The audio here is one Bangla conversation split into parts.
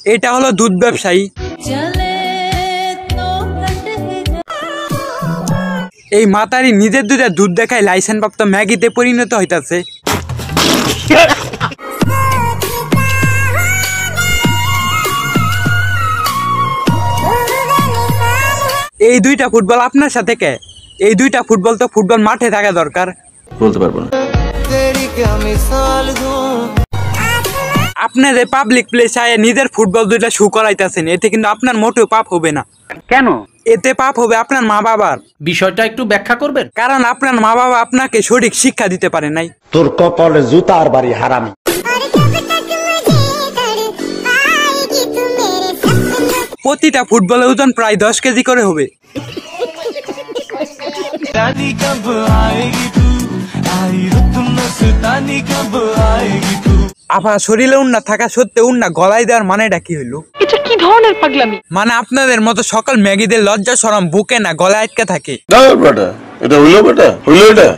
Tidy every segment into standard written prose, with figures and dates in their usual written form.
এটা হলো দুধ ব্যবসায়ী। এই মাতারি নিজের দুধে দুধ দেখায় লাইসেন্স প্রাপ্ত ম্যাগিতে পরিণত হইতাছে। এই দুইটা ফুটবল আপনার সাথে কে? এই দুইটা ফুটবল তো ফুটবল মাঠে থাকা দরকার। বলতে পারবো না। আপনার এই পাবলিক প্লেসে নিজের ফুটবল দুইটা শু করাইতেছেন, এতে কিন্তু আপনার মোটেও পাপ হবে না। কেন? এতে পাপ হবে আপনার মা বাবার। বিষয়টা একটু ব্যাখ্যা করবেন? কারণ আপনার মা বাবা আপনাকে সঠিক শিক্ষা দিতে পারে নাই। তোর কপালে জুতার বাড়ি হারামি। প্রতিটা ফুটবলের ওজন প্রায় 10 কেজি করে হবে। আবার শরীরে উন্না থাকা সত্ত্বেও উন্না গলায় দেওয়ার মানেটা কি হইলো? এটা কি ধরনের পাগলামি? মানে আপনাদের মতো সকল ম্যাগিদের লজ্জা শরম বুকে না গলায় আটকে থাকে। এটা হইলো বেটা, হইলো এটা।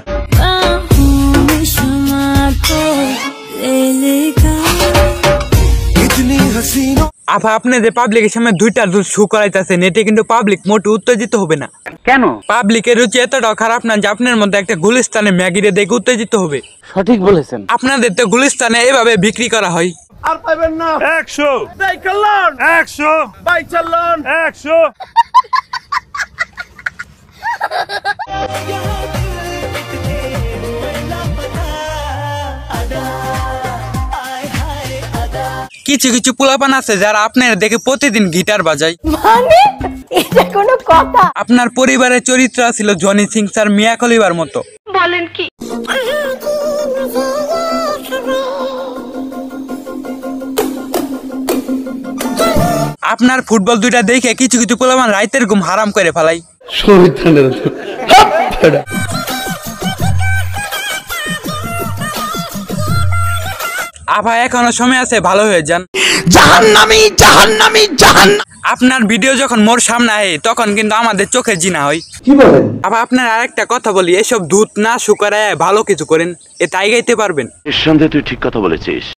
আফা আপনি যে পাবলিকের সামনে দুইটা দুধ শু করাইতেছেন, এতে কিন্তু পাবলিক মোটে উত্তেজিত হবে না। কেন? পাবলিকের রুচি এতটাও খারাপ না যে আপনার মধ্যে একটা গুলিস্তানে ম্যাগিরে দেখে উত্তেজিত হবে। সঠিক বলেছেন। আপনাদের তো গুলিস্তানে এভাবে বিক্রি করা হয়। আর পাইবেন না 100 সাইকেল লোন 100 বাইক চালান 100। কিছু কিছু পোলাপান আছে যারা আপনার দেখে প্রতিদিন গিটার বাজায়। মানে এটা কোনো কথা? আপনার পরিবারের চরিত্র ছিল জনি সিং স্যার, মিয়া খলিফার মতো। বলেন কি? আপনার ফুটবল দুইটা দেখে কিছু কিছু পোলাপান রাইতের ঘুম হারাম করে ফেলাই। আভা এখনো সময় আছে, ভালো হয়ে যান। জাহান্নামী জাহান্নামী জাহান্নামী। আপনার ভিডিও যখন মোর সামনে আয় তখন কিন্তু আমাদের চোখে জিনা হয়। কি বলেন? আবার আপনার আরেকটা কথা বলি, এসব দুধ না শুকারায় ভালো কিছু করেন, এ তাই গাইতে পারবেন। নিঃসন্দেহে তুই ঠিক কথা বলেছিস।